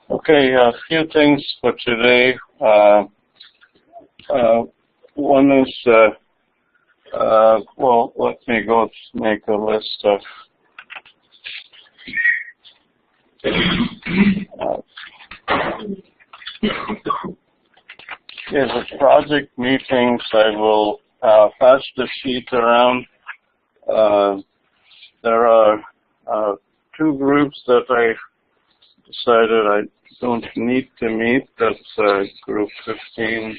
Okay, a few things for today. One is, well, let me go make a list of the project meetings. I will pass the sheet around. There are two groups that I decided I don't need to meet. That's group 15,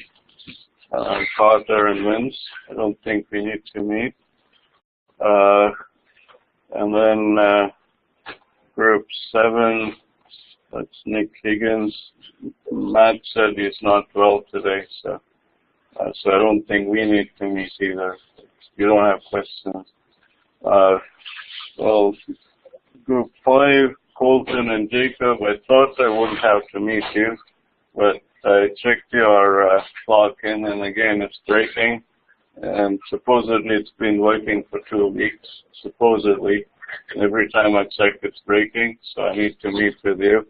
Carter and Vince. I don't think we need to meet. And then group 7, that's Nick Higgins. Matt said he's not well today, so I don't think we need to meet either. You don't have questions. Well, group 5, Colton and Jacob, I thought I wouldn't have to meet you, but I checked your clock-in, and again, it's breaking, and supposedly it's been working for 2 weeks, supposedly. Every time I check, it's breaking, so I need to meet with you.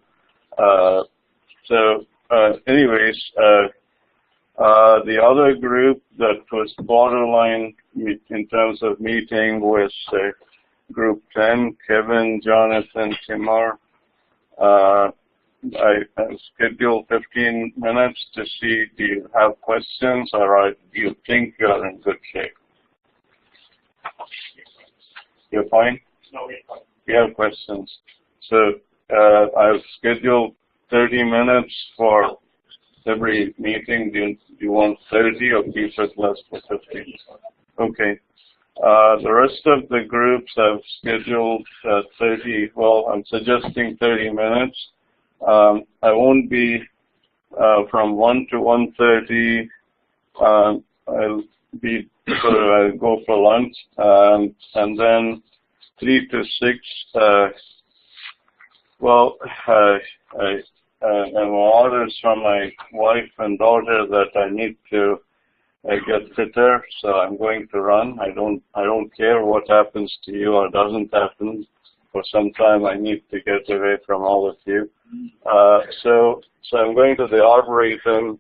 Anyways, the other group that was borderline in terms of meeting was Group 10, Kevin, Jonathan, Timur. I scheduled 15 minutes to see, do you have questions, or do you think you're in good shape? You're fine? No, we're fine. You have questions. So I've scheduled 30 minutes for every meeting. Do you want 30 or keep it less for 15? Okay. The rest of the groups I've scheduled 30, well, I'm suggesting 30 minutes. I won't be from 1 to 1:30. I'll go for lunch, and then 3 to 6. I have orders from my wife and daughter that I need to get fitter, so I'm going to run. I don't care what happens to you or doesn't happen. For some time, I need to get away from all of you. So I'm going to the Arboretum.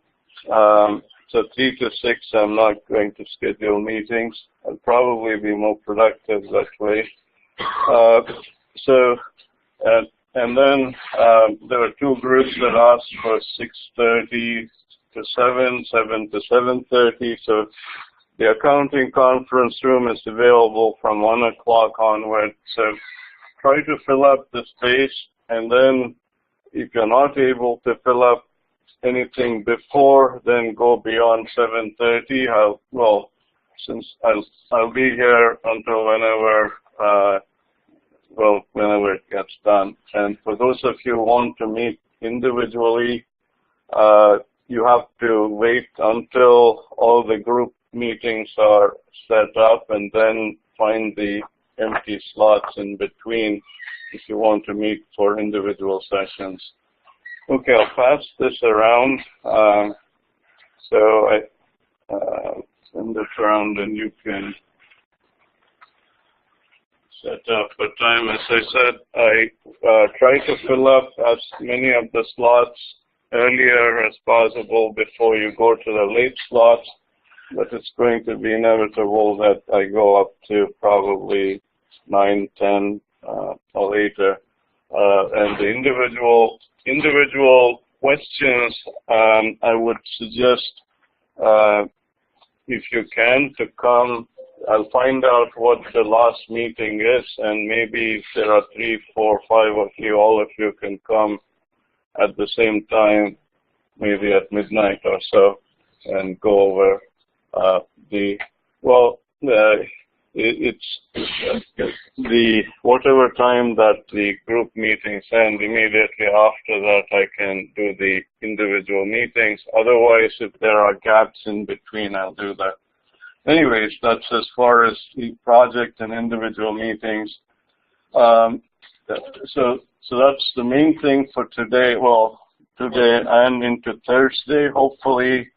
So 3 to 6, I'm not going to schedule meetings. I'll probably be more productive that way. And then there were two groups that asked for 6:30 to 7 to 7:30. So the accounting conference room is available from 1 o'clock onward. So try to fill up the space, and then if you're not able to fill up anything before, then go beyond 7:30. Since I'll be here until whenever it gets done. And for those of you who want to meet individually, you have to wait until all the group meetings are set up and then find the empty slots in between if you want to meet for individual sessions. Okay, I'll pass this around. So I send this around and you can set up a time. As I said, I try to fill up as many of the slots earlier as possible before you go to the late slots, but it's going to be inevitable that I go up to probably 9, 10 or later. And the individual questions, I would suggest, if you can, to come. I'll find out what the last meeting is, and maybe if there are 3, 4, 5 of you, all of you can come at the same time, maybe at midnight or so, and go over it's the whatever time that the group meetings end. Immediately after that, I can do the individual meetings. Otherwise, if there are gaps in between, I'll do that. Anyways, that's as far as the project and individual meetings. So that's the main thing for today. Well, today and into Thursday, hopefully.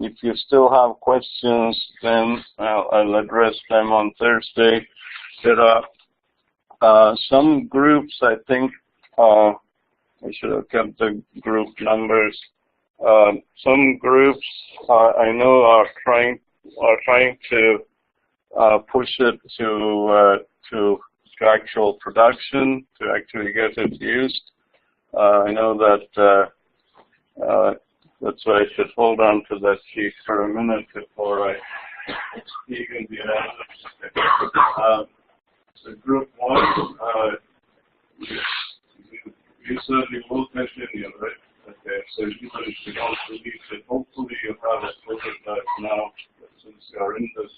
If you still have questions, then I'll address them on Thursday. There are some groups, I think, I should have kept the group numbers. Some groups I know are trying to push it to actual production, to actually get it used. I know that that's why I should hold on to that sheet for a minute before I speak in the analysis. So group 1, you certainly will continue, right? Okay, so even if you don't release it, hopefully you have it prototype now, but since you are in this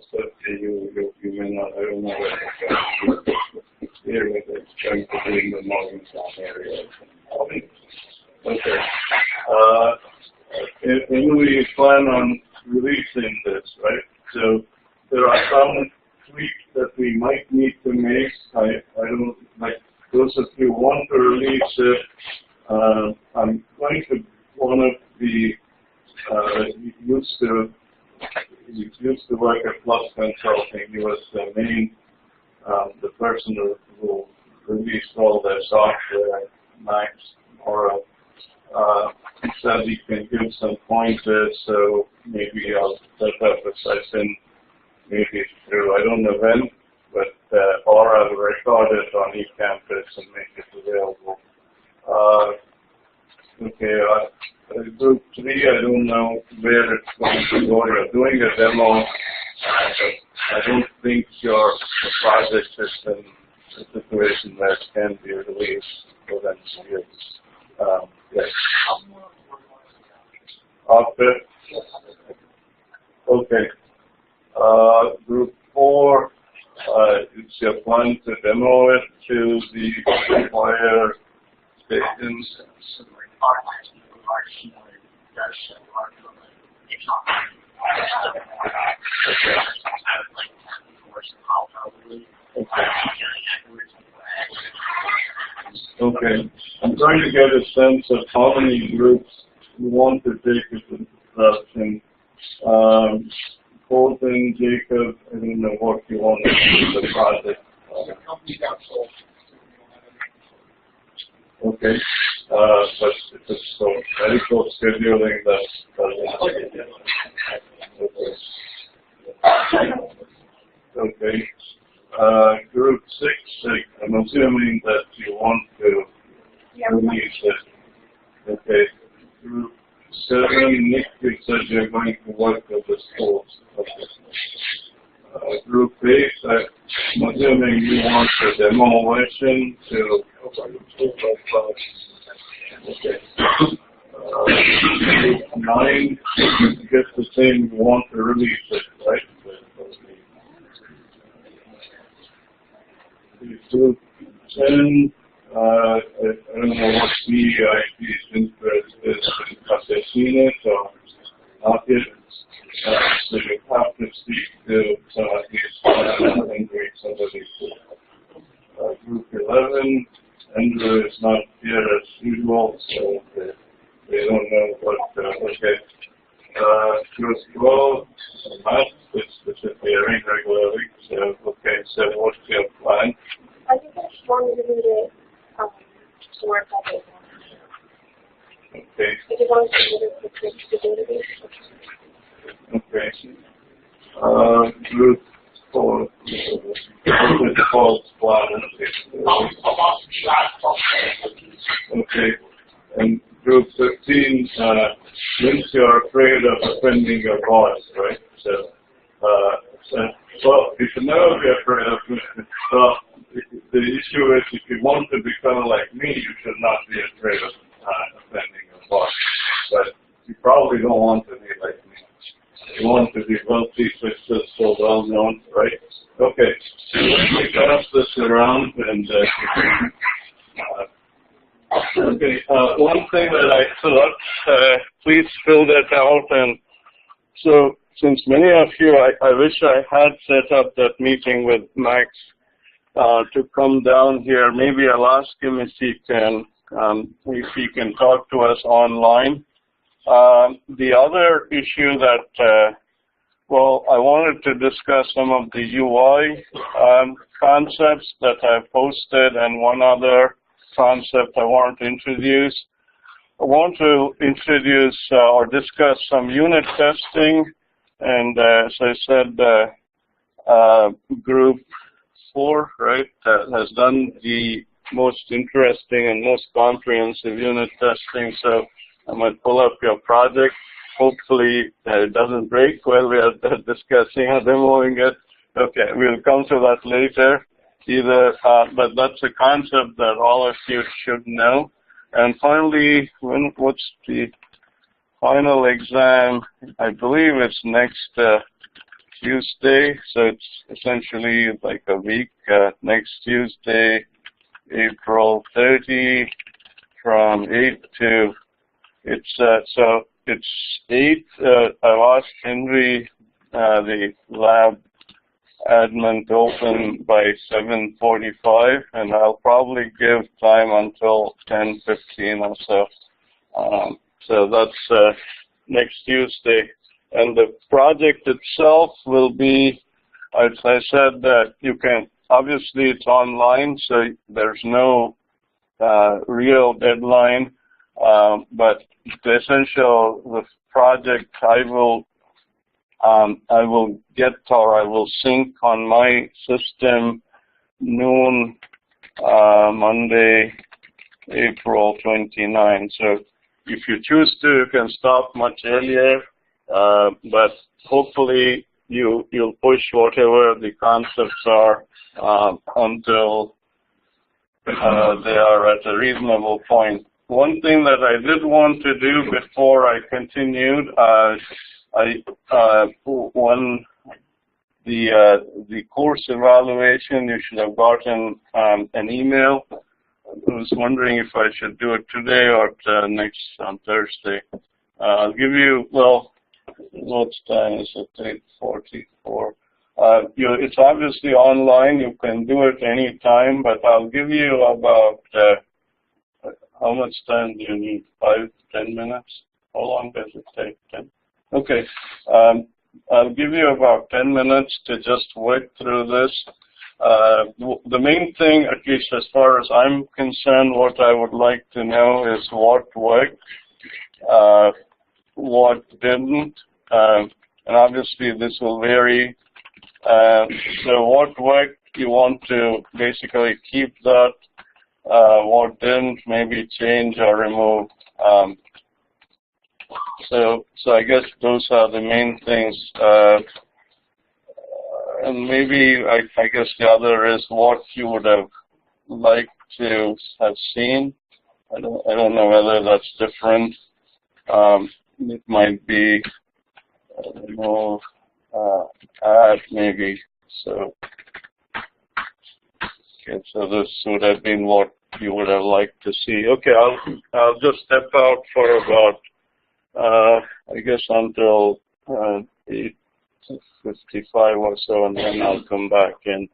study, you may not, I don't know what the area that's trying to bring the Morgantown area. Okay. And we plan on releasing this, right? So there are some tweaks that we might need to make. I don't like those of you who want to release it. I'm going to one of the used to work at Plus Consulting. He was the main the person who released all their software, Max Mora. He said he can give some pointers, so maybe I'll set up a session, maybe through, I don't know when, but or I'll record it on eCampus and make it available. Okay, group 3, I don't know where it's going to go. You're doing a demo, but I don't think your project is in a situation where it can be released for them to use. Yes. After? Okay. Group 4, it's your plan to demo it to the required stations. Okay. I'm trying to get a sense of how many groups you want to take it into production. Colton, Jacob, I don't know what you want to do with the project. Okay. But it's so very close scheduling that. Okay. Group 6, I'm assuming that you want to release it. Okay. Group 7, Nick, you said you're going to work with the schools. Okay. Group 8, I'm assuming you want the demo version to. Okay. Group 9, just the same, you want to release it, right? Group 10, I don't know what CEIP's interest is in Cassini, so not yet. So you have to speak to some of these and read some of these. Group 11, Andrew is not here as usual, so they don't know what, okay. Group 12, Matt, which is appearing regularly, so, okay, so what's your plan? I think I just wanted to read it to work on it. Okay. I just wanted to read it to the database. Okay. Group 4, false plan. Okay. And group 15, since you're afraid of offending your boss, right? So, well, you should never be afraid of it. Well, the issue is if you want to become like me, you should not be afraid of offending your boss. But you probably don't want to be like me. You want to be wealthy, successful, well-known, right? Okay. So let me pass this around and okay. One thing that I thought, please fill that out. And so, since many of you, I wish I had set up that meeting with Max to come down here. Maybe I'll ask him if he can talk to us online. The other issue that, well, I wanted to discuss some of the UI concepts that I've posted, and one other concept I want to introduce. I want to introduce or discuss some unit testing, and as I said, group 4, right, has done the most interesting and most comprehensive unit testing. So I might pull up your project. Hopefully it doesn't break while we are discussing or demoing it. Okay, we'll come to that later. But that's a concept that all of you should know. And finally, what's the final exam? I believe it's next Tuesday, so it's essentially like a week. Next Tuesday, April 30, from 8 to, so it's 8. I've asked Henry, the lab admin, to open by 7:45, and I'll probably give time until 10:15 or so. So that's next Tuesday. And the project itself will be, as I said, that you can, obviously it's online, so there's no real deadline, but the project I will get, or I will sync on my system noon Monday, April 29. So if you choose to, you can stop much earlier, but hopefully you'll push whatever the concepts are until they are at a reasonable point. One thing that I did want to do before I continued, the course evaluation, you should have gotten an email. I was wondering if I should do it today or on Thursday. I'll give you, well, what time is it? 8:44. It's obviously online. You can do it any time, but I'll give you about, how much time do you need? 5-10 minutes? How long does it take? 10? Okay. I'll give you about 10 minutes to just work through this. The main thing, at least as far as I'm concerned, what I would like to know is what worked, what didn't, and obviously this will vary. So what worked, you want to basically keep that. What didn't, maybe change or remove. So I guess those are the main things. And maybe I guess the other is what you would have liked to have seen. I don't know whether that's different. It might be more add maybe. So okay, so this would have been what you would have liked to see. Okay, I'll just step out for about I guess until 8:55 or so, and then I'll come back in.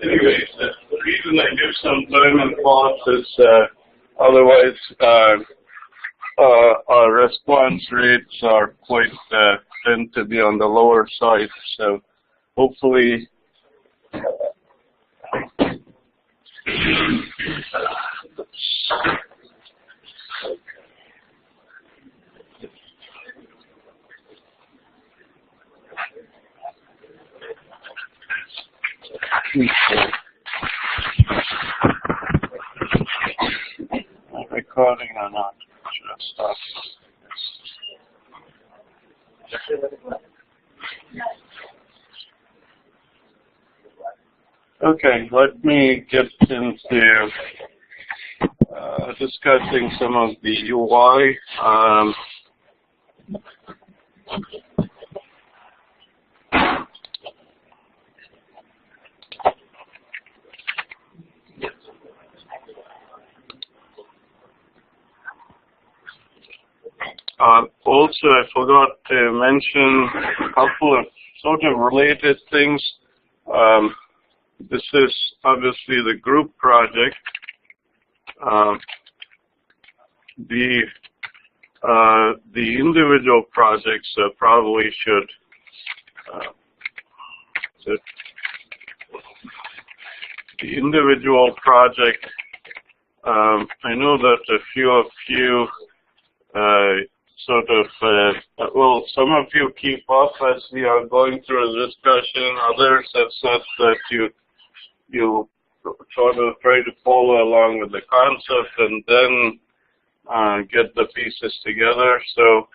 Anyway, the reason I give some time and pause is otherwise our response rates are quite tend to be on the lower side. So hopefully. Recording or not? Should I stop? Okay, let me get into discussing some of the UI. Also, I forgot to mention a couple of sort of related things. This is obviously the group project. The individual projects probably should. The individual project. I know that a few of you. Well, some of you keep up as we are going through a discussion. Others have said that you sort of try to follow along with the concept and then get the pieces together. So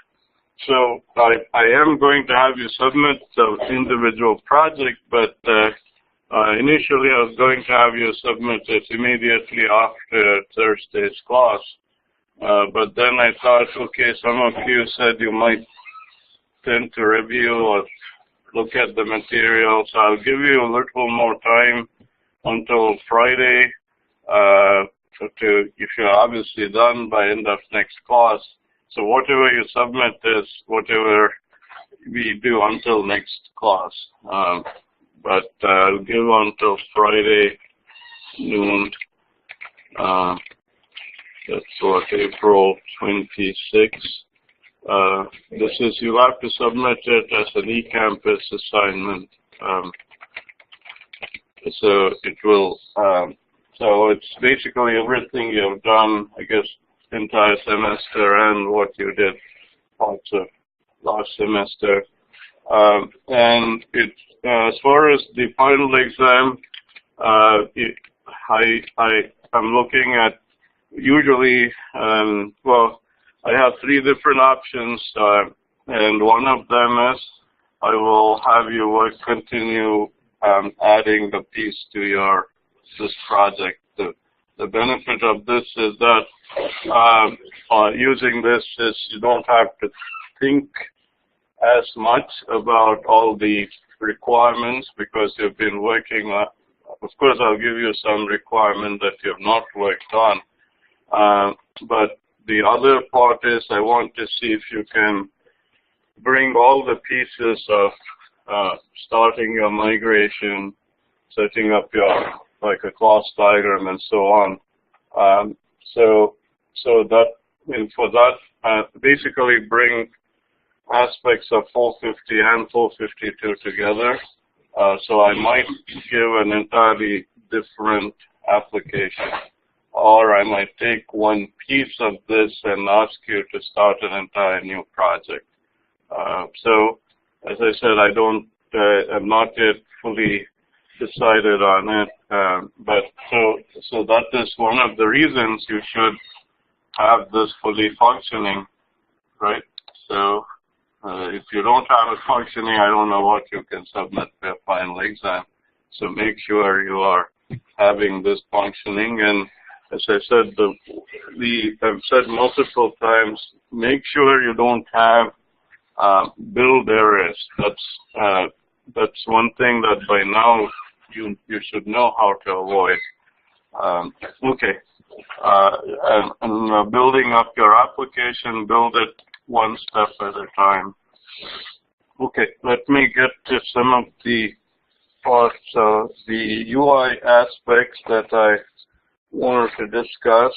I am going to have you submit the individual project, but initially I was going to have you submit it immediately after Thursday's class. But then I thought, okay, some of you said you might tend to review or look at the material, so I'll give you a little more time until Friday if you're obviously done by end of next class. So whatever you submit is whatever we do until next class. But I'll give until Friday noon. That's what, April 26th. This is, you have to submit it as an eCampus assignment. So it will, so it's basically everything you've done, I guess, entire semester and what you did also last semester. And it, as far as the final exam, I'm looking at usually, well, I have three different options, and one of them is I will have you continue adding the piece to this project. The benefit of this is that using this is you don't have to think as much about all the requirements because you've been working on. Of course, I'll give you some requirement that you have not worked on. But the other part is I want to see if you can bring all the pieces of starting your migration, setting up your like a class diagram and so on. So that, and for that, basically bring aspects of 450 and 452 together. So I might give an entirely different application. Or I might take one piece of this and ask you to start an entire new project. So, as I said, I'm not yet fully decided on it. But so that is one of the reasons you should have this fully functioning, right? So if you don't have it functioning, I don't know what you can submit for a final exam. So make sure you are having this functioning. And as I said, I've said multiple times, make sure you don't have build errors. That's one thing that by now you should know how to avoid. Okay. And building up your application, build it one step at a time. Okay, let me get to some of the parts of the UI aspects that I wanted to discuss.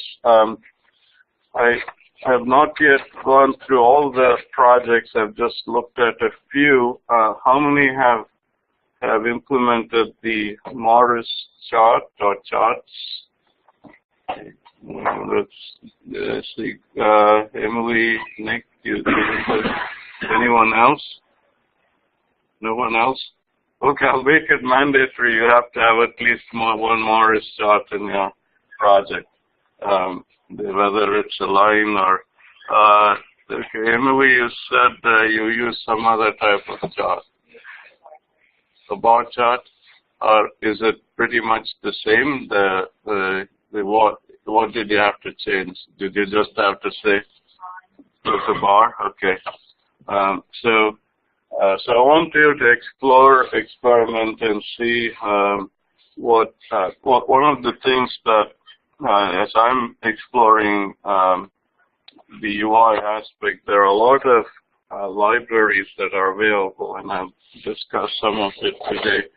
I have not yet gone through all the projects. I've just looked at a few. How many have implemented the Morris chart or charts? Let's see. Emily, Nick, anyone else? No one else? Okay, I'll make it mandatory. You have to have at least one Morris chart in your project, whether it's a line or. Okay, Emily, you said you use some other type of chart. A bar chart, or is it pretty much the same? What did you have to change? Did you just have to say it's a bar? Okay. So I want you to explore, experiment, and see what one of the things that as I'm exploring the UI aspect, there are a lot of libraries that are available, and I'll discuss some of it today.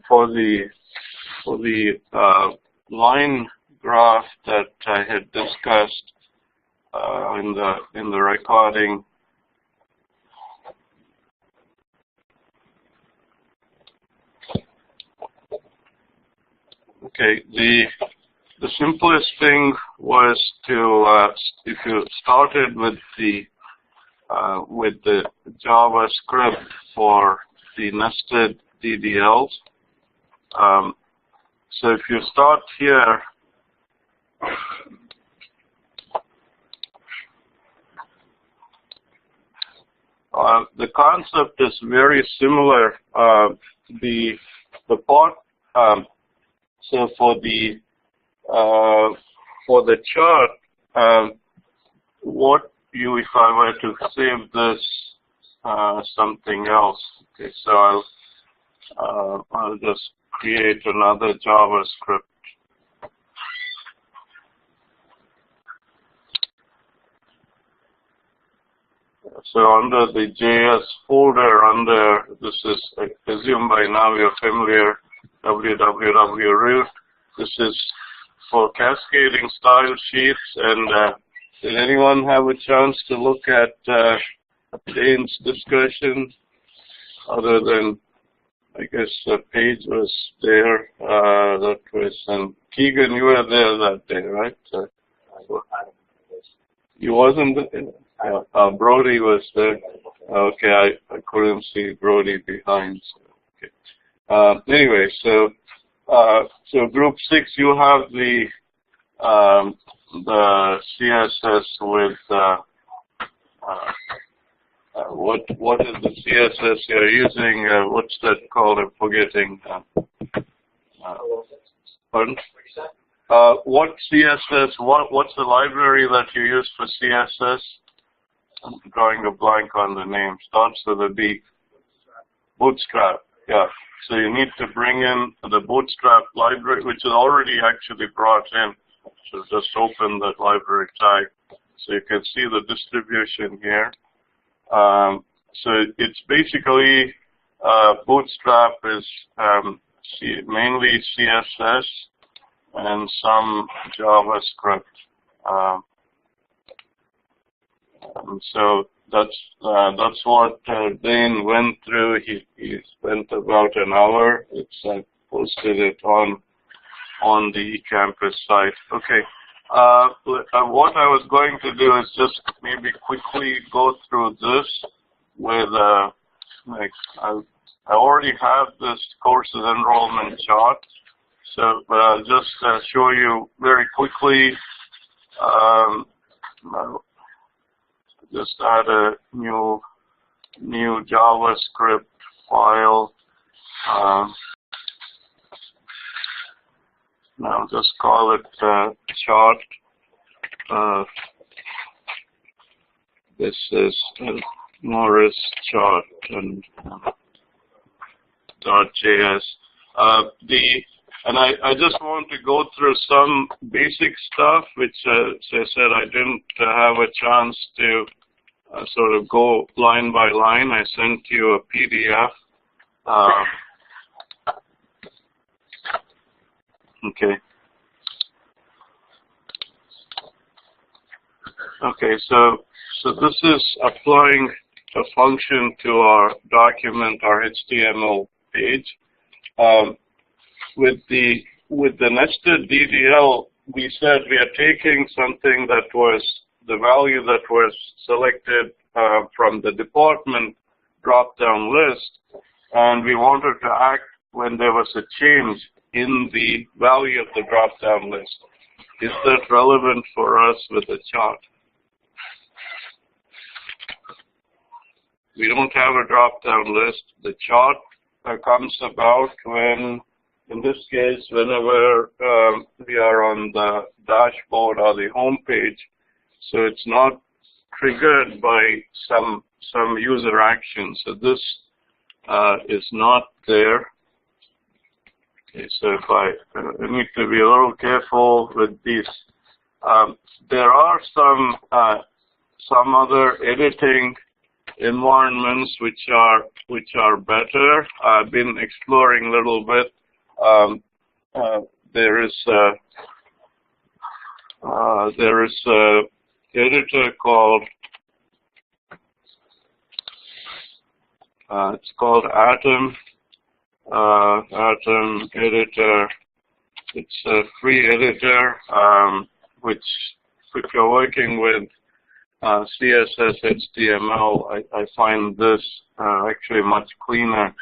For the line graph that I had discussed in the recording, okay, the simplest thing was to if you started with the JavaScript for the nested DDLs. So if you start here, the concept is very similar. The part so for the chart, if I were to save this something else, okay, so I'll just create another JavaScript. So under the JS folder, this is, I presume by now you're familiar, www.root. This is for cascading style sheets. And did anyone have a chance to look at Dane's discussion? Other than, I guess the page was there. That was, and Keegan, you were there that day, right? You wasn't there? Brody was there. Okay, I couldn't see Brody behind. So, okay. Anyway, so group 6, you have the CSS with what is the CSS you're using? What's that called? I'm forgetting. Pardon? What CSS? What's the library that you use for CSS? I'm drawing a blank on the name. Starts with a B. Bootstrap. Yeah. So you need to bring in the Bootstrap library, which is already actually brought in. So just open that library tag, so you can see the distribution here. So it's basically Bootstrap is mainly CSS and some JavaScript. So that's what Dane went through. He spent about an hour. I posted it on the eCampus site. Okay, what I was going to do is just maybe quickly go through this with, like, I already have this courses enrollment chart, so but I'll just show you very quickly. I'll just add a new JavaScript file. Now just call it chart. This is Morris chart and .js. I just want to go through some basic stuff, which, as I said, I didn't have a chance to sort of go line by line. I sent you a PDF. Okay, so this is applying a function to our document, our HTML page. With the nested DDL, we said we are taking something that was the value that was selected from the department drop-down list, and we wanted to act when there was a change in the value of the drop-down list. Is that relevant for us with the chart? We don't have a drop-down list. The chart comes about when, in this case, whenever we are on the dashboard or the home page. So it's not triggered by some user action. So this is not there. Okay, so if I need to be a little careful with these. There are some other editing environments which are better. I've been exploring a little bit. There is a editor called it's called Atom. Atom editor. It's a free editor, which if you're working with CSS, HTML, I find this actually much cleaner.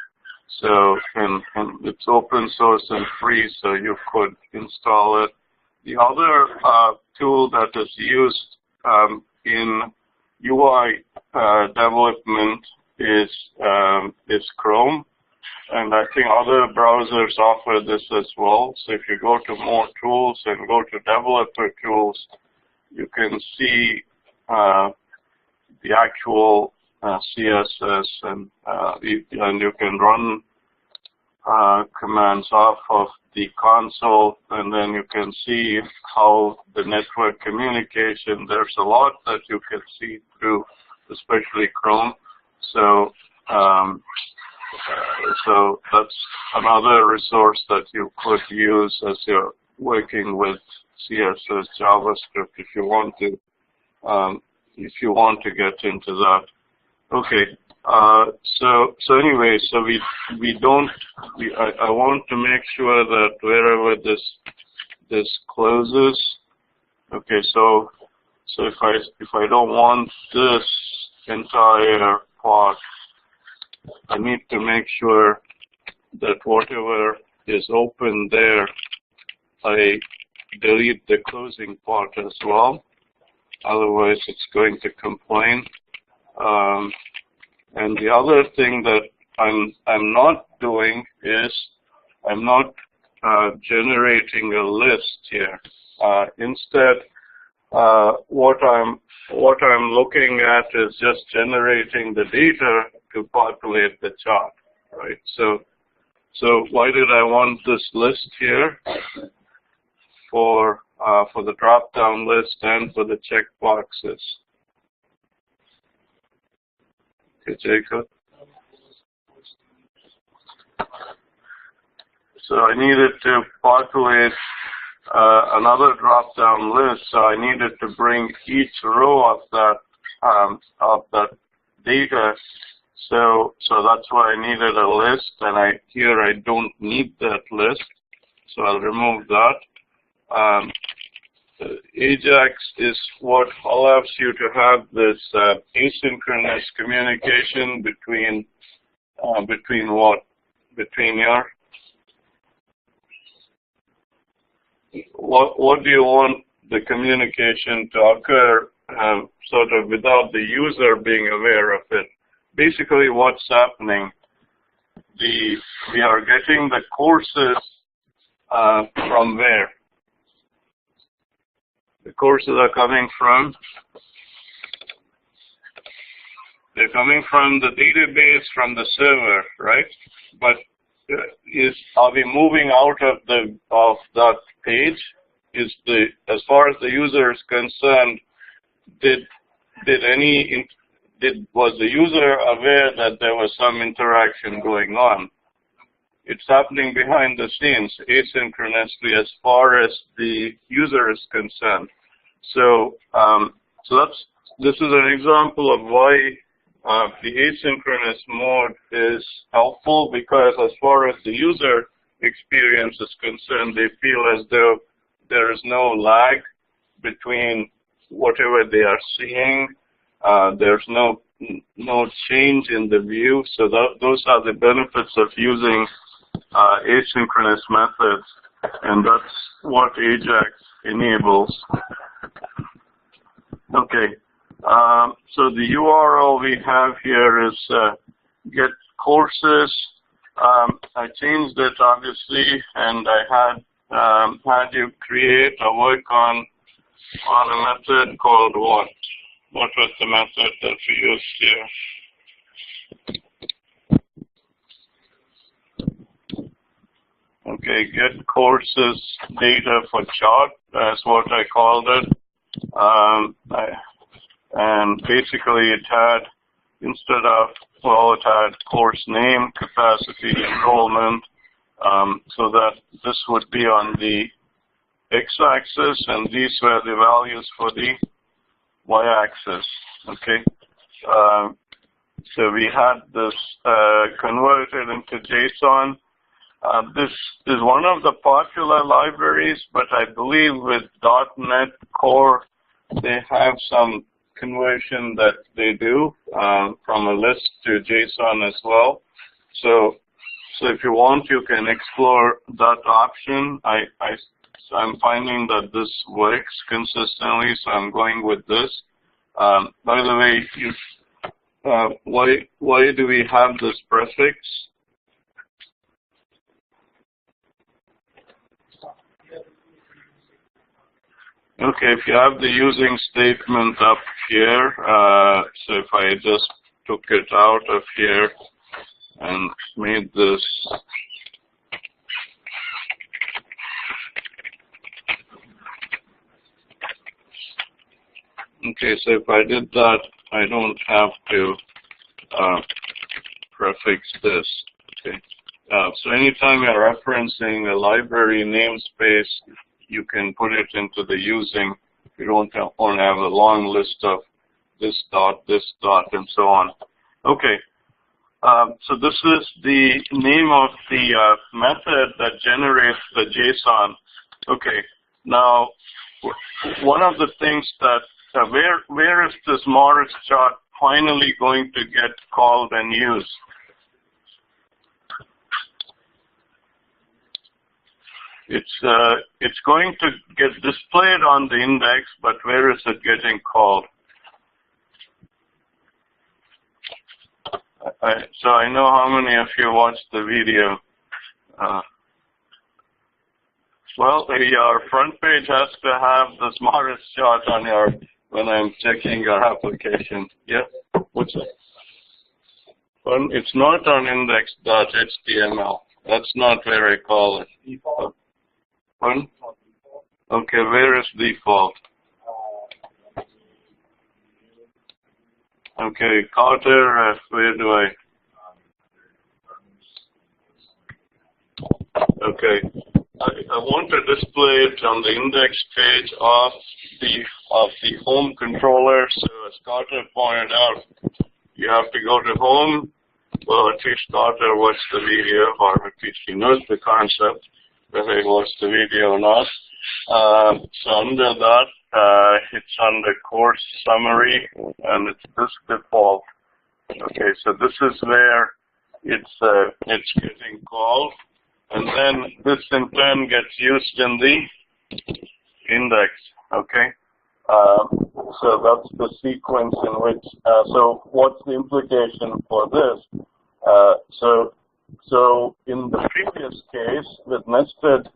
So, and it's open source and free, so you could install it. The other tool that is used in UI development is Chrome. And I think other browsers offer this as well. So if you go to more tools and go to developer tools, you can see the actual CSS and you can run commands off of the console, and then you can see how the network communication, there's a lot that you can see through, especially Chrome. So so that's another resource that you could use as you're working with CSS, JavaScript, if you want to get into that. Okay. So anyway, so I want to make sure that wherever this closes. Okay. So if I don't want this entire part, I need to make sure that whatever is open there, I delete the closing part as well. Otherwise, it's going to complain. And the other thing that I'm not doing is I'm not generating a list here. Instead, what I'm looking at is just generating the data to populate the chart, right? So why did I want this list here? For the drop-down list and for the checkboxes. Okay, Jacob. So I needed to populate another drop-down list. So I needed to bring each row of that data. So that's why I needed a list, and here I don't need that list. So I'll remove that. AJAX is what allows you to have this asynchronous communication between your what do you want the communication to occur sort of without the user being aware of it. Basically what's happening, we are getting the courses from where? The courses are coming from, they're coming from the database, from the server, right? But are we moving out of that page? As far as the user is concerned, was the user aware that there was some interaction going on? It's happening behind the scenes, asynchronously, as far as the user is concerned. So, this is an example of why the asynchronous mode is helpful, because as far as the user experience is concerned, they feel as though there is no lag between whatever they are seeing. There's no change in the view. So those are the benefits of using asynchronous methods, and that's what AJAX enables. Okay, so the URL we have here is get courses. I changed it obviously, and I had you create or work on a method called what? What was the method that we used here? Okay, get courses data for chart, that's what I called it. And basically it had, instead of, well, it had course name, capacity, enrollment, so that this would be on the x-axis, and these were the values for the y-axis, okay? So we had this converted into JSON. This is one of the popular libraries, but I believe with .NET Core, they have some conversion that they do from a list to JSON as well. So if you want, you can explore that option. I'm finding that this works consistently, so I'm going with this. By the way, why do we have this prefix? Okay, if you have the using statement up here, so if I just took it out of here and made this okay, so if I did that, I don't have to prefix this. Okay, so anytime you're referencing a library namespace, you can put it into the using. You don't want to have a long list of this dot, and so on. Okay, so this is the name of the method that generates the JSON. Okay, now one of the things that where is this Morris chart finally going to get called and used? It's going to get displayed on the index, but where is it getting called? So I know how many of you watched the video. Well, your front page has to have the Morris chart on your, when I'm checking your application. Yeah, what's that? It's not on index.html. That's not where I call it. One? Okay, where is default? Okay, Carter, where do I? Okay, I want to display it on the index page of the home controller. So as Carter pointed out, you have to go to home. Well, at least Carter watched the video, or at least he knows the concept, whether he watched the video or not. So under that, it's under course summary, and it's this default. Okay, so this is where it's getting called, and then this in turn gets used in the index. Okay, so that's the sequence in which. So what's the implication for this? So in the previous case with nested.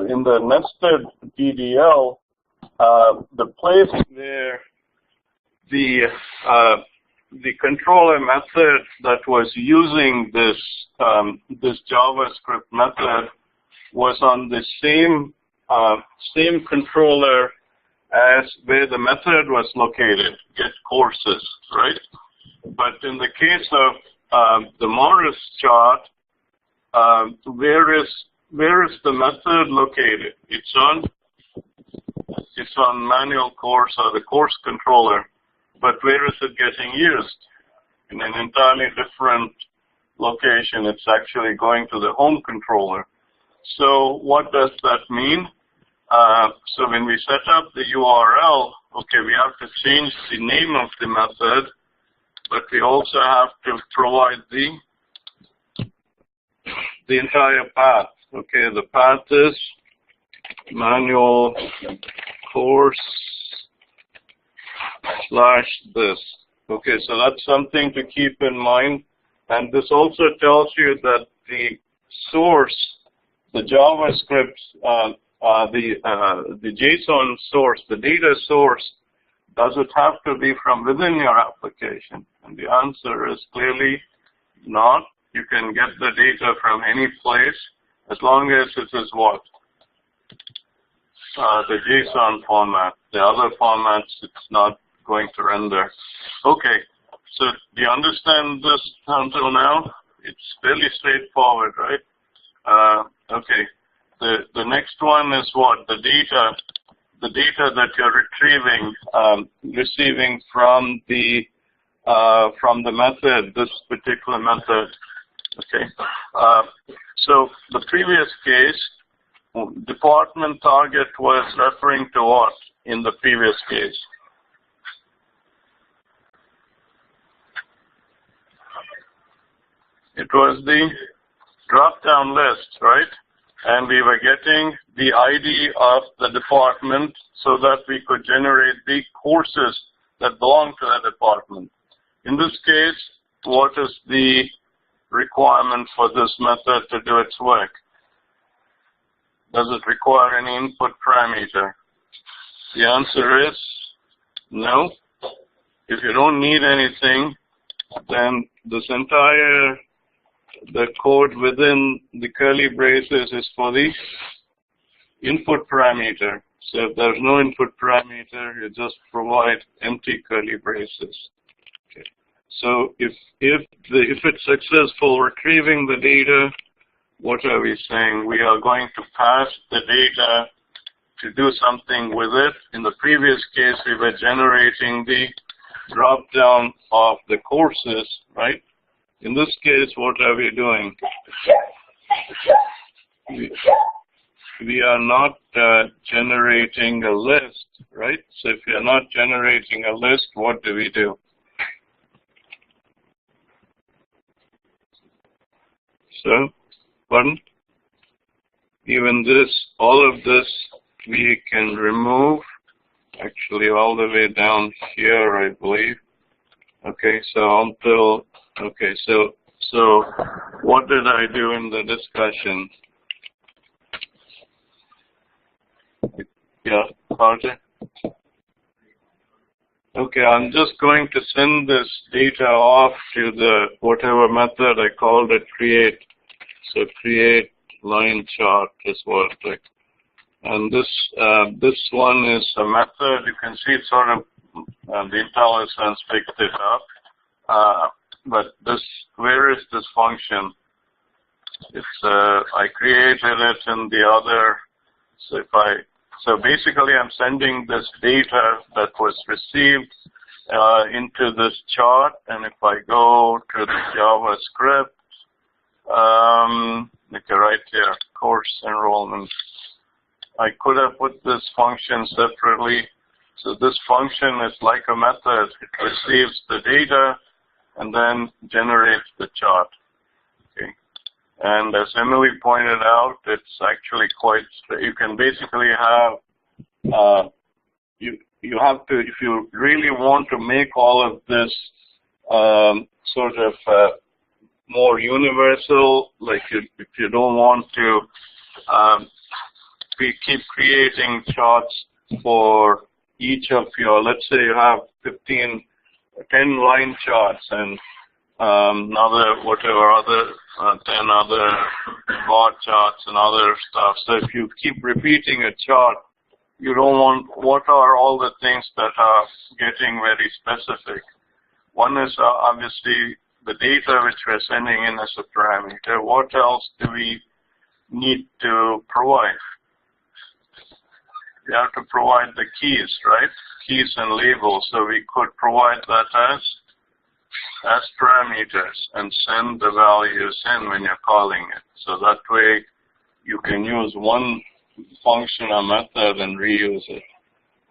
In the nested DDL, the place where the controller method that was using this this JavaScript method was on the same controller as where the method was located, get courses, right? But in the case of the Morris chart, where is the method located? It's on manual course or the course controller, but where is it getting used? In an entirely different location. It's actually going to the home controller. So what does that mean? So when we set up the URL, okay, we have to change the name of the method, but we also have to provide the entire path. Okay, the path is manual course / this. Okay, so that's something to keep in mind. And this also tells you that the source, the JavaScript, the JSON source, the data source, does it have to be from within your application? And the answer is clearly not. You can get the data from any place as long as it is what? The JSON format. The other formats, it's not going to render. Okay, so do you understand this until now? It's fairly straightforward, right? Okay, the next one is what? The data that you're receiving from the method, this particular method. Okay, so the previous case, department target was referring to what in the previous case? It was the drop-down list, right? And we were getting the ID of the department so that we could generate the courses that belong to that department. In this case, what is the requirement for this method to do its work? Does it require any input parameter? The answer is no. If you don't need anything, then this entire the code within the curly braces is for the input parameter. So if there's no input parameter, you just provide empty curly braces. Okay. So if it's successful retrieving the data, what are we saying? We are going to pass the data to do something with it. In the previous case, we were generating the drop down of the courses, right? In this case, what are we doing? We are not generating a list, right? So if you're not generating a list, what do we do? So, pardon? Even this, all of this, we can remove, actually all the way down here, I believe. Okay, so until, okay, so what did I do in the discussion? Yeah, Carter? Okay, I'm just going to send this data off to the whatever method I called it create. So create line chart is what like, and this one is a method. You can see it's sort of the IntelliSense picked it up. But this, where is this function? It's I created it in the other. So basically I'm sending this data that was received into this chart, and if I go to the JavaScript, Okay, right here, course enrollment. I could have put this function separately. So this function is like a method. It receives the data and then generates the chart. Okay. And as Emily pointed out, it's actually quite, you can basically have, you have to, if you really want to make all of this sort of more universal, like if you don't want to keep creating charts for each of your, let's say you have 10 line charts and another, whatever other, 10 other bar charts and other stuff. So if you keep repeating a chart, you don't want, what are all the things that are getting very specific? One is obviously the data which we're sending in as a parameter. What else do we need to provide? We have to provide the keys, right? Keys and labels. So we could provide that as parameters and send the values in when you're calling it. So that way you can use one function or method and reuse it.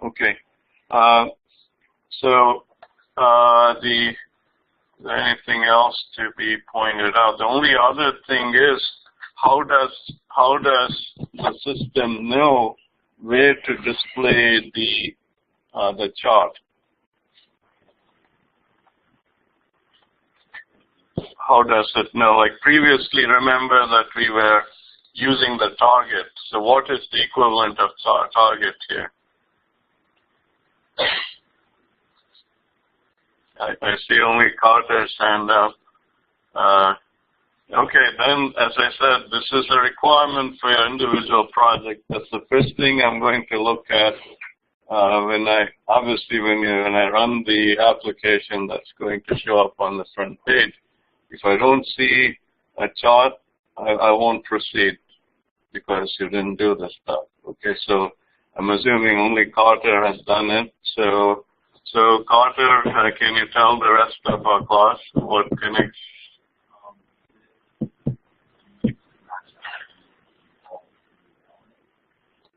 Okay. Is there anything else to be pointed out? The only other thing is, how does the system know where to display the chart? How does it know? Like previously, remember that we were using the target. So what is the equivalent of target here? I see only Carter's hand up. Okay, then, as I said, this is a requirement for your individual project. That's the first thing I'm going to look at when I run the application that's going to show up on the front page. If I don't see a chart, I won't proceed because you didn't do the stuff. Okay, so I'm assuming only Carter has done it. So Carter, can you tell the rest of our class what connects?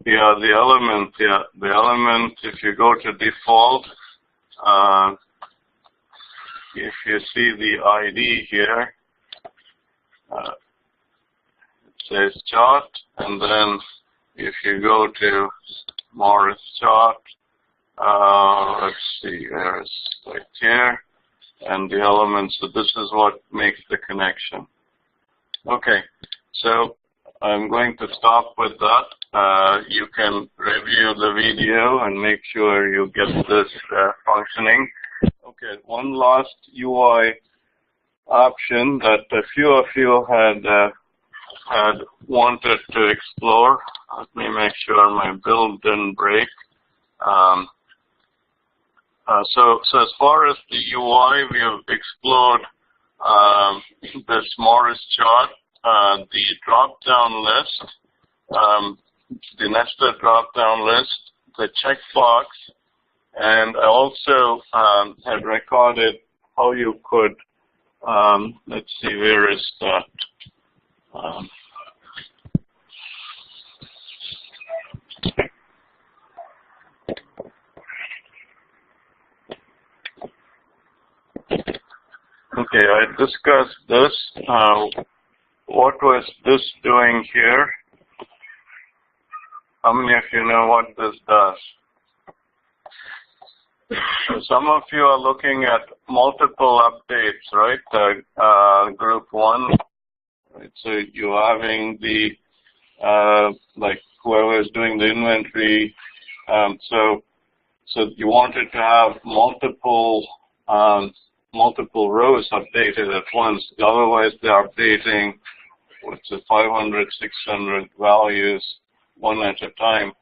Yeah, the element, if you go to default, if you see the ID here, it says chart, and then if you go to Morris chart, let's see, there's right here, and the elements, so this is what makes the connection. Okay, so I'm going to stop with that. You can review the video and make sure you get this functioning. Okay, one last UI option that a few of you had wanted to explore. Let me make sure my build didn't break. So as far as the UI, we have explored this Morris chart, the drop-down list, the nested drop-down list, the checkbox, and I also had recorded how you could, let's see, where is that? Okay, I discussed this. What was this doing here? How many of you know what this does? Some of you are looking at multiple updates, right? Group 1. Right? So you're having the, like whoever is doing the inventory. So you wanted to have multiple rows updated at once. Otherwise, they're updating, 500, 600 values one at a time.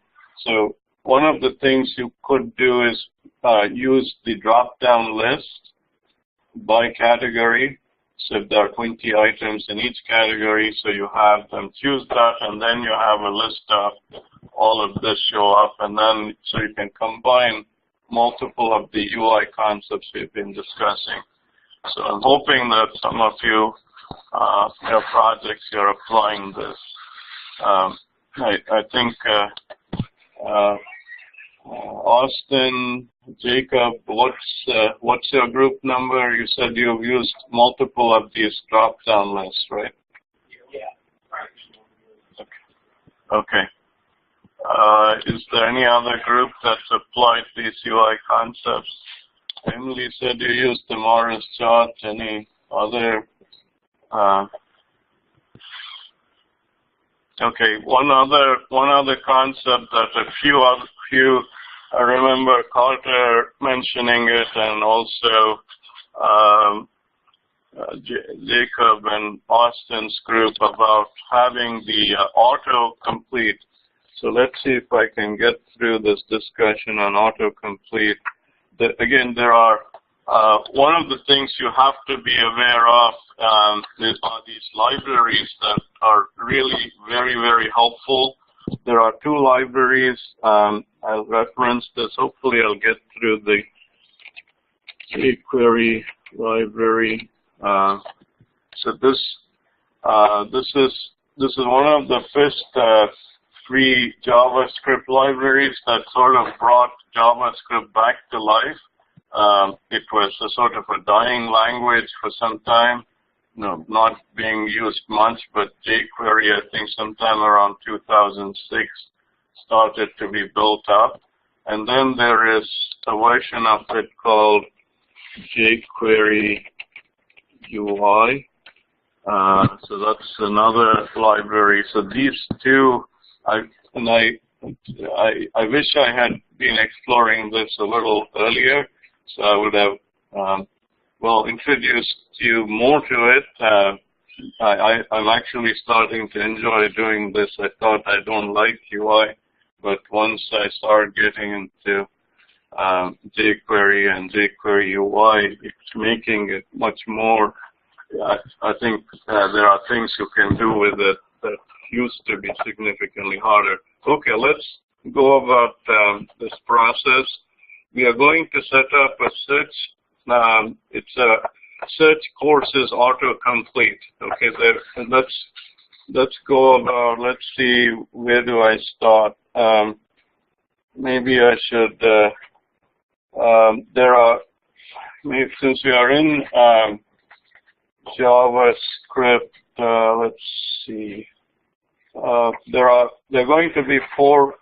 So one of the things you could do is use the drop-down list by category. So if there are 20 items in each category, so you have them choose that, and then you have a list of all of this show up, and then so you can combine multiple of the UI concepts we've been discussing. So I'm hoping that some of you your projects you're applying this. I think Austin, Jacob, what's your group number? You said you've used multiple of these drop-down lists, right? Yeah. Okay. Is there any other group that's applied these UI concepts? Emily said you used the Morris chart. Any other? Okay. One other concept that a few I remember Carter mentioning it, and also Jacob and Austin's group about having the autocomplete. So let's see if I can get through this discussion on autocomplete. Again, there are one of the things you have to be aware of are these libraries that are really very, very helpful. There are two libraries. I'll reference this. Hopefully, I'll get through the jQuery library. So this is one of the first free JavaScript libraries that sort of brought JavaScript back to life. It was a sort of a dying language for some time, not being used much, but jQuery, I think sometime around 2006, started to be built up. And then there is a version of it called jQuery UI. So that's another library. So these two, I wish I had been exploring this a little earlier, so I would have introduced you more to it. I'm actually starting to enjoy doing this. I thought I don't like UI, but once I start getting into jQuery and jQuery UI, it's making it much more. I think there are things you can do with it that used to be significantly harder. Okay, let's go about this process. We are going to set up a search. It's a search courses autocomplete. Okay, let's go about. Let's see, where do I start? Maybe I should. Since we are in JavaScript, let's see. There are going to be four.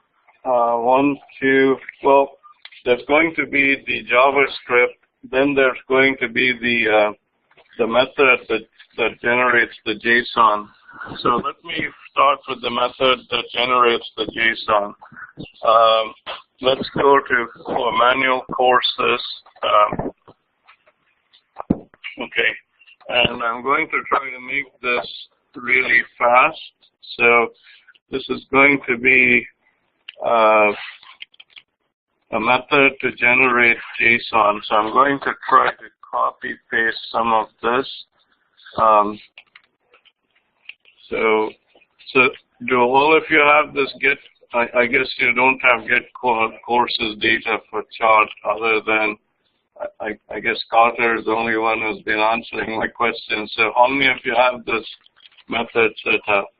There's going to be the JavaScript. Then there's going to be the method that generates the JSON. So let me start with the method that generates the JSON. Let's go to manual courses. Okay, and I'm going to try to make this really fast. So this is going to be a method to generate JSON. So I'm going to try to copy paste some of this. So do all of you have this get? I guess you don't have get courses data for chart other than I guess Carter is the only one who's been answering my question. So how many of you have this method set up?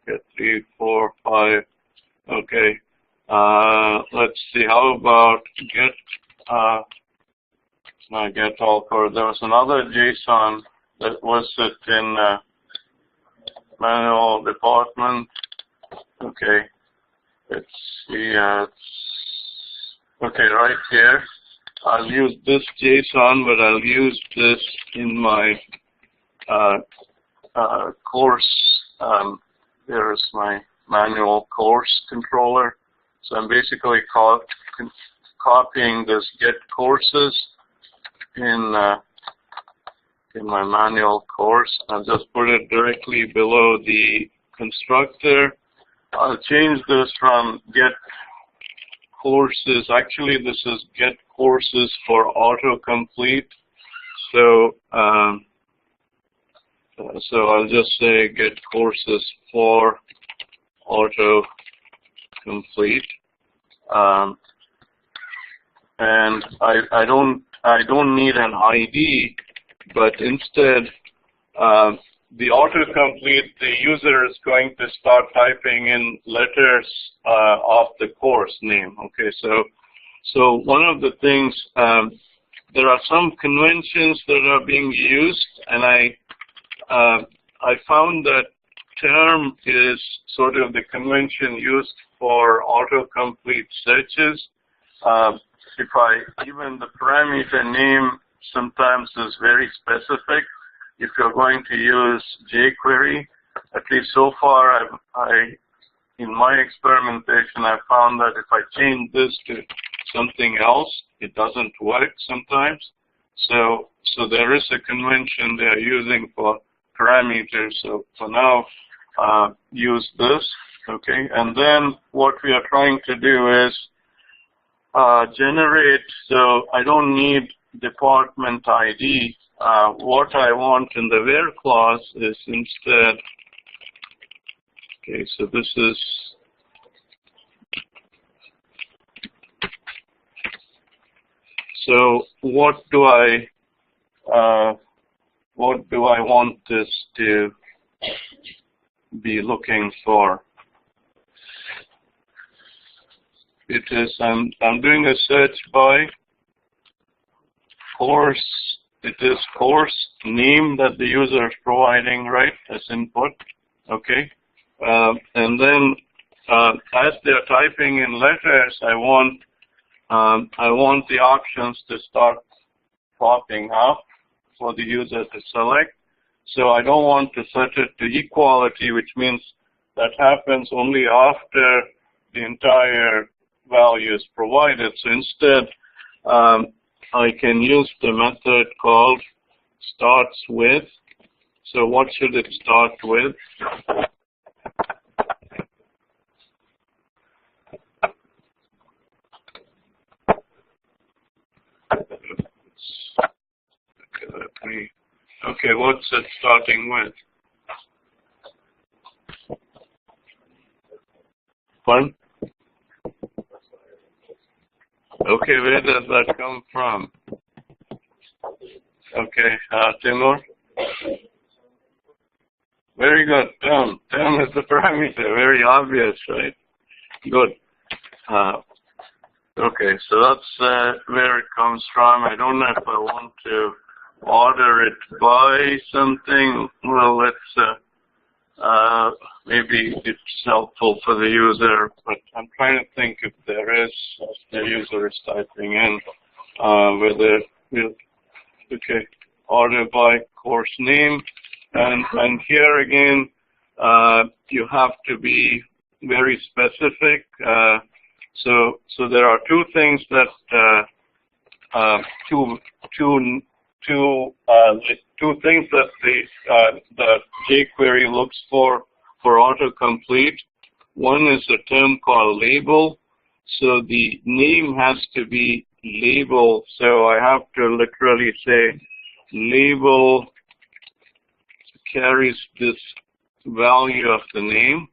Okay, 3, 4, 5. Okay. Let's see. How about get all core? There was another JSON that was set in manual department. Okay. Let's see. Okay, right here. I'll use this JSON, but I'll use this in my course. There's my manual course controller. So I'm basically copying this get courses in my manual course. I'll just put it directly below the constructor. I'll change this from get courses. Actually, this is get courses for autocomplete. So I'll just say get courses for autocomplete. And I don't need an ID, but instead the autocomplete, the user is going to start typing in letters of the course name. Okay, so one of the things, there are some conventions that are being used, and I found that term is sort of the convention used for autocomplete searches. Even the parameter name sometimes is very specific. If you're going to use jQuery, at least so far, in my experimentation, I found that if I change this to something else, it doesn't work sometimes. So there is a convention they are using for parameters. So for now, use this, okay? And then what we are trying to do is generate, so I don't need department ID. What I want in the where clause is instead, okay, so this is, so what do I want this to be looking for? It is, I'm doing a search by course. It is course name that the user is providing, right, as input, okay? And then as they're typing in letters, I want the options to start popping up for the user to select. So I don't want to set it to equality, which means that happens only after the entire value is provided. So instead, I can use the method called starts with. So what should it start with? Okay, what's it starting with? Pardon? Okay, where does that come from? Okay, Timur? Very good. Term is the parameter. Very obvious, right? Good. Okay, so that's where it comes from. I don't know if I want to order it by something. Well, let's maybe it's helpful for the user, but I'm trying to think if there is, as the user is typing in, whether we'll, okay, order by course name, and here again, you have to be very specific. So there are two things that two things that the jQuery looks for autocomplete. One is a term called label. So the name has to be label. So I have to literally say label carries this value of the name.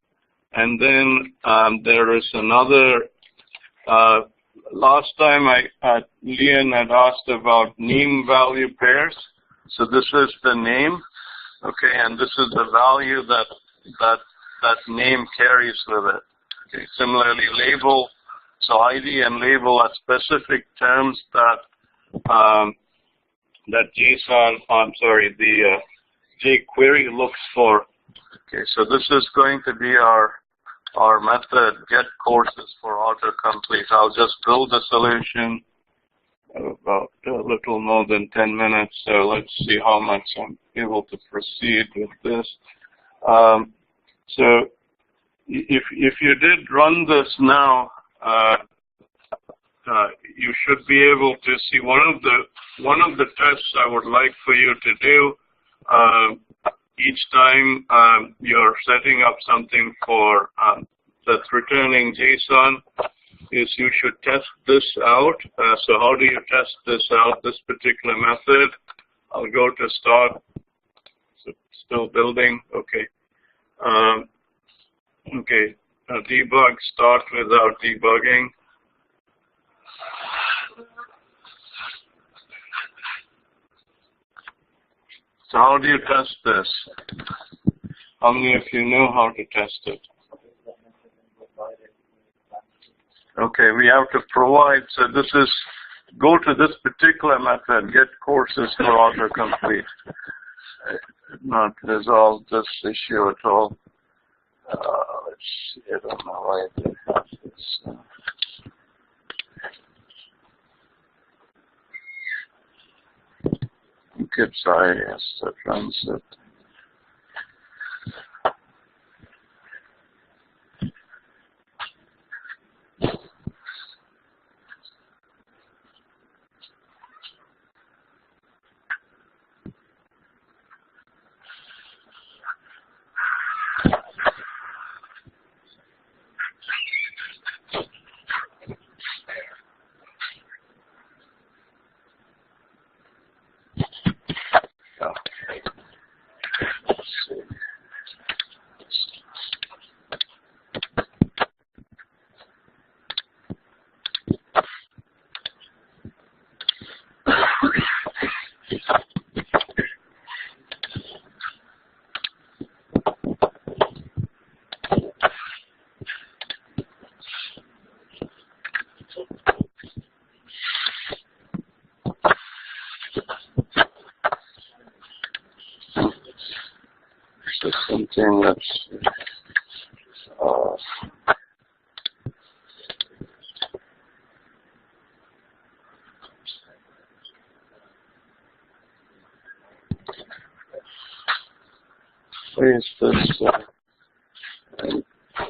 And then there is another, last time Leon had asked about name value pairs. So this is the name, okay, and this is the value that name carries with it. Okay. Similarly, label, so ID and label are specific terms that the jQuery looks for. Okay, so this is going to be our method, get courses for autocomplete. I'll just build a solution about a little more than 10 minutes. So let's see how much I'm able to proceed with this. So if you did run this now, you should be able to see one of the tests I would like for you to do each time you're setting up something for that's returning JSON is you should test this out. So how do you test this out, this particular method? I'll go to start. So still building. Okay. Okay. Debug, start without debugging. So how do you test this? How many of you know how to test it? Okay, we have to provide, so this is, go to this particular method, get courses for autocomplete. Not resolve this issue at all. Let's see, I don't know why they have this. Gibbs IIS that runs it. Something that's where is this? I'm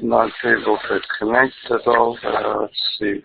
not able to connect at all. Let's see.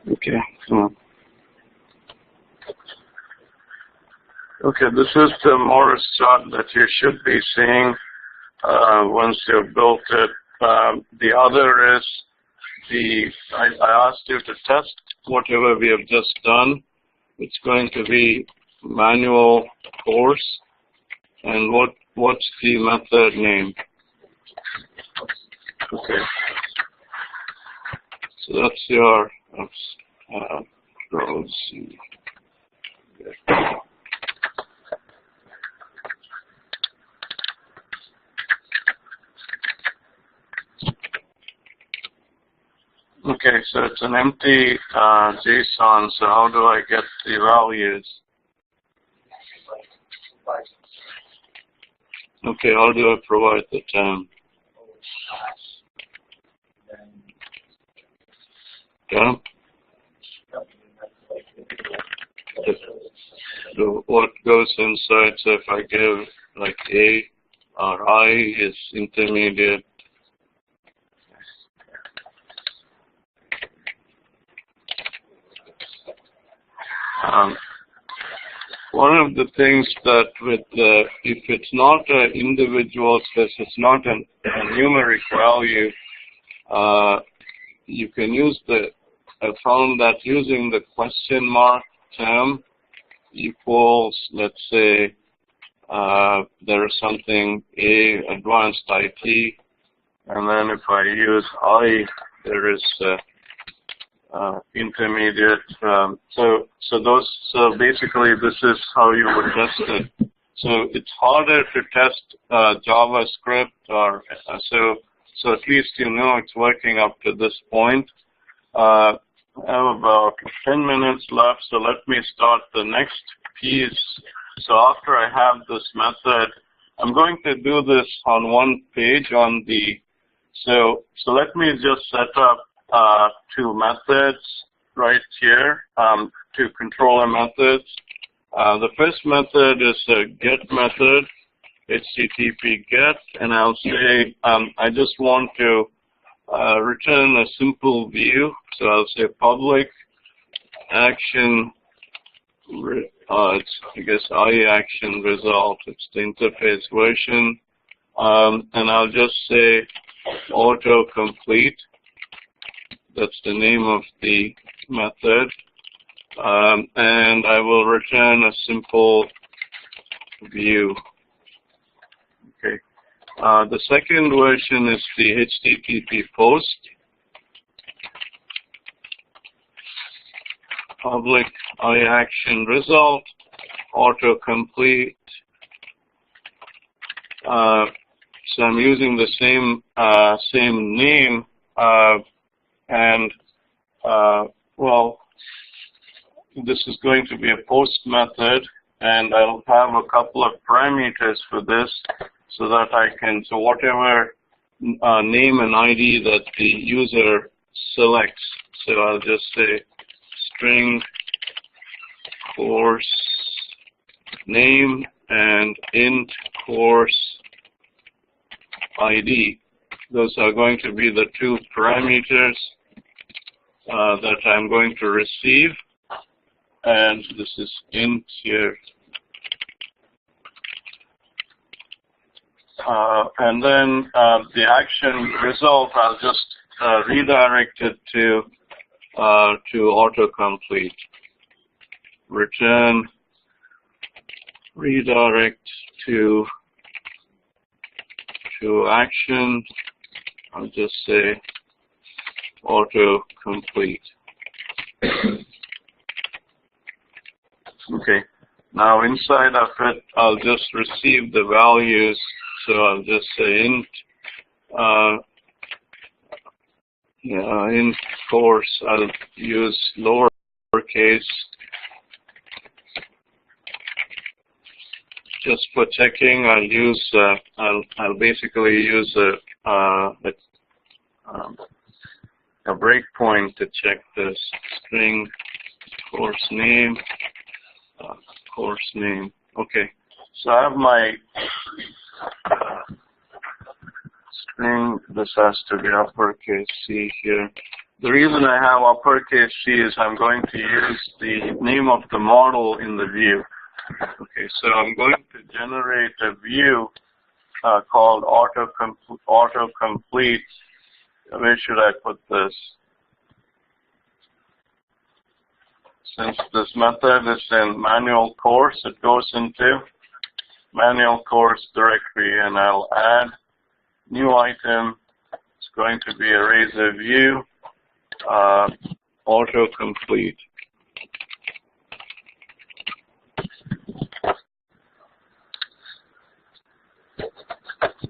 Okay. Okay, this is the Morris chart that you should be seeing once you've built it. The other is I asked you to test whatever we have just done. It's going to be manual course, and what's the method name? Okay. So that's your rows. Okay, so it's an empty JSON, so how do I get the values? Okay, how do I provide the term? Yeah. So what goes inside, so if I give like A or I is intermediate. One of the things that with if it's not an individual space, it's not a numeric value, you can use I found that using the question mark term equals, let's say, there is something A, advanced IT, and then if I use I, there is intermediate. So basically, this is how you would test it. So it's harder to test JavaScript, or so at least you know it's working up to this point. I have about 10 minutes left, so let me start the next piece. So after I have this method, I'm going to do this on one page on the. So let me just set up two methods right here, two controller methods. The first method is a get method, HTTP get, and I'll say I just want to return a simple view. So I'll say public action, it's, I guess, iAction result. It's the interface version. And I'll just say autocomplete. That's the name of the method. And I will return a simple view. Okay. The second version is the HTTP post. Public iAction result, autocomplete. So I'm using the same name, and well, this is going to be a post method, and I'll have a couple of parameters for this, so that I can, so whatever name and ID that the user selects. So I'll just say string course name and int course ID. Those are going to be the two parameters that I'm going to receive. And this is int here. And then the action result, I'll just redirect it to autocomplete. Return redirect to action. I'll just say autocomplete. Okay. Now inside of it, I'll just receive the values. So I'll just say int int course. I'll use lowercase. Just for checking, I'll use I'll basically use a breakpoint to check this string course name. Course name. Okay. So I have my string. This has to be uppercase C here. The reason I have uppercase C is I'm going to use the name of the model in the view. Okay, so I'm going to generate a view called autocomplete. Where should I put this? Since this method is in manual course, it goes into manual course directory, and I'll add new item. It's going to be a razor view, autocomplete.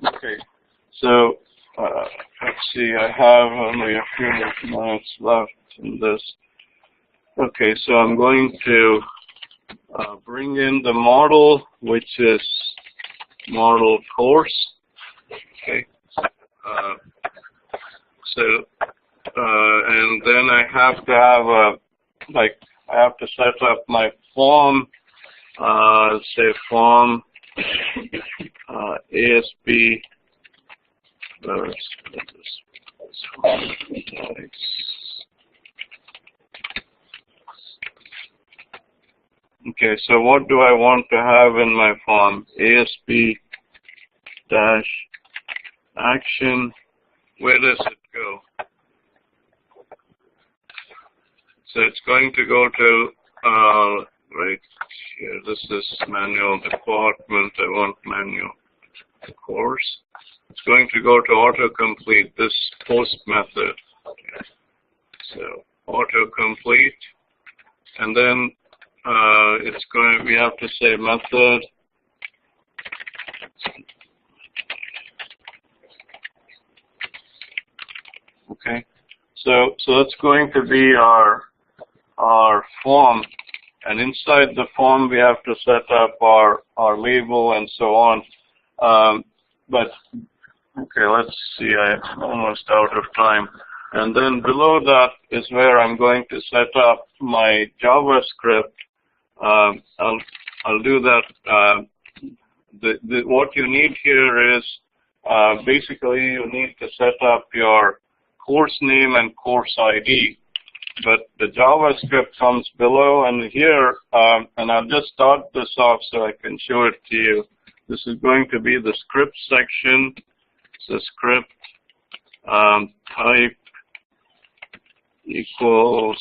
Okay, so let's see, I have only a few minutes left in this. Okay, so I'm going to bring in the model, which is model course. Okay, and then I have to have I have to set up my form. Say form ASP. Okay, so what do I want to have in my form? ASP dash action. Where does it go? So it's going to go to right here. This is manual department. I want manual course. It's going to go to autocomplete this post method. Okay. So autocomplete, and then it's going. We have to say method. Okay. So that's going to be our form, and inside the form we have to set up our label and so on. But okay, let's see. I'm almost out of time. And then below that is where I'm going to set up my JavaScript. I'll do that. What you need here is basically you need to set up your course name and course ID. but the JavaScript comes below, and here, and I'll just start this off so I can show it to you. This is going to be the script section. So script type equals,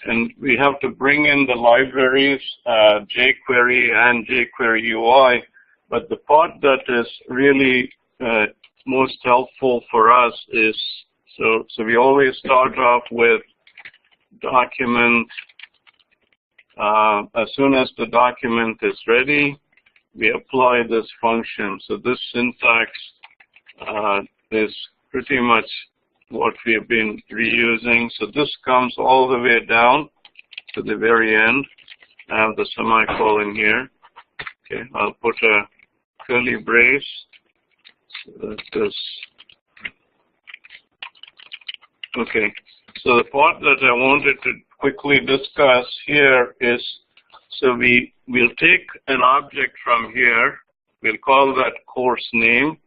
and we have to bring in the libraries, jQuery and jQuery UI, but the part that is really most helpful for us is, so we always start off with document. As soon as the document is ready, we apply this function. So this syntax is pretty much what we have been reusing. So this comes all the way down to the very end. I have the semicolon here. Okay, I'll put a curly brace. So that this. Okay, so the part that I wanted to quickly discuss here is, so we'll take an object from here. We'll call that course name.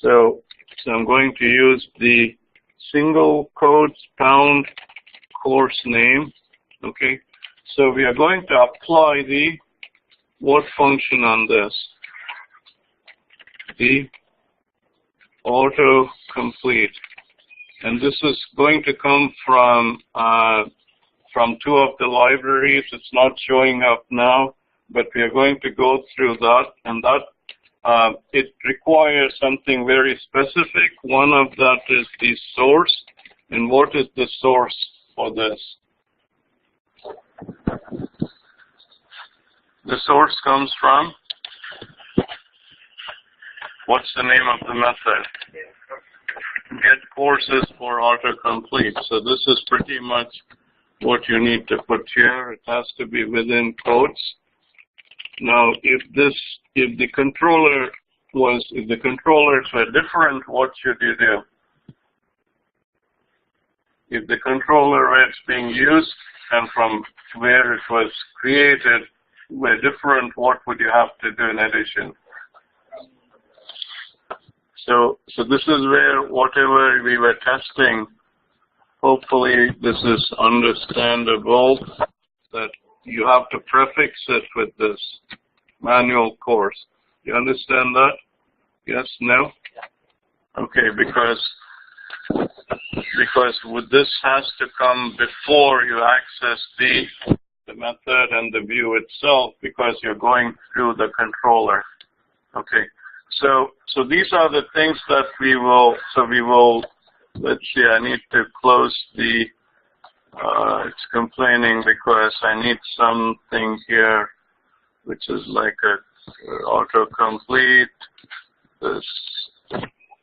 So I'm going to use the single quotes pound course name. Okay, so we are going to apply the what function on this? The autocomplete, and this is going to come from two of the libraries. It's not showing up now, but we are going to go through that, and that it requires something very specific. One of that is the source, and what is the source for this? The source comes from, what's the name of the method? Get courses for autocomplete. So this is pretty much what you need to put here. It has to be within quotes. Now, if the controllers were different, what should you do? If the controller where it's being used and from where it was created were different, what would you have to do in addition? So this is where whatever we were testing, hopefully this is understandable, that you have to prefix it with this manual course. You understand that? Yes? No? Okay, because with this has to come before you access the method and the view itself, because you're going through the controller. Okay. So these are the things that we will, let's see, I need to close the, it's complaining because I need something here, which is like a autocomplete. This,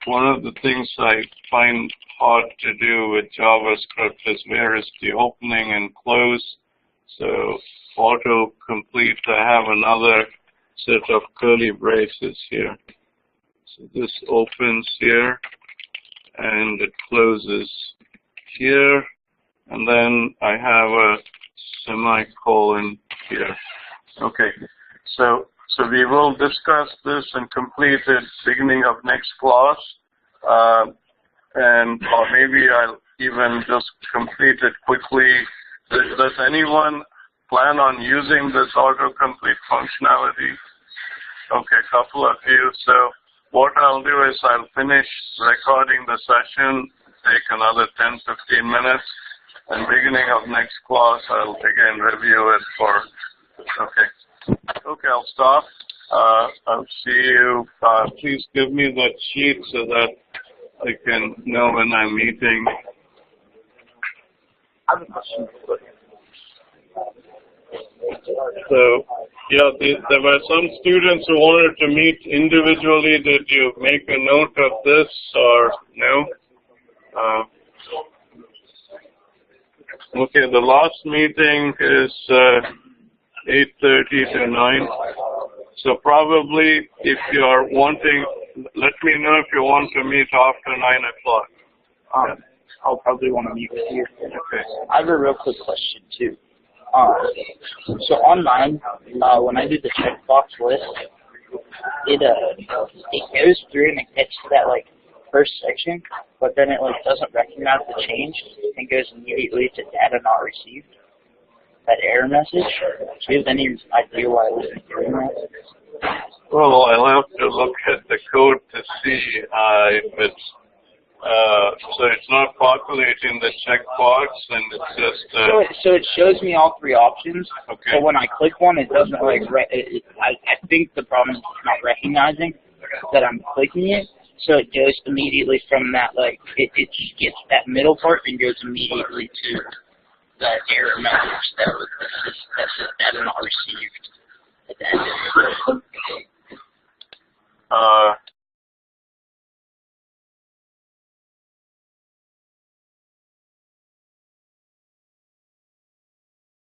one of the things I find hard to do with JavaScript is where is the opening and close. So autocomplete, I have another set of curly braces here. So this opens here and it closes here, and then I have a semicolon here. Okay, so we will discuss this and complete it beginning of next class, and or maybe I'll even just complete it quickly. Does anyone plan on using this autocomplete functionality? Okay, a couple of you. So what I'll do is I'll finish recording the session, take another 10-15 minutes, and beginning of next class I'll again review it for, okay, I'll stop. I'll see you. Please give me that sheet so that I can know when I'm meeting. I have a question. So, yeah, there were some students who wanted to meet individually. Did you make a note of this or no? Okay, the last meeting is 8:30 to 9. So probably if you are wanting, let me know if you want to meet after 9 o'clock. I'll probably want to meet with you. Okay. I have a real quick question too. So online, when I do the checkbox list, it goes through and it catches that like first section, but then it like doesn't recognize the change and goes immediately to data not received. That error message. Do you have any idea why it was doing that? Well, I'll have to look at the code to see if it's so it's not populating the checkbox, and it's just so it shows me all three options. okay. So when I click one, it doesn't like. I think the problem is it's not recognizing that I'm clicking it, so it goes immediately from that. Like it just gets that middle part and goes immediately to that error message that says data not received.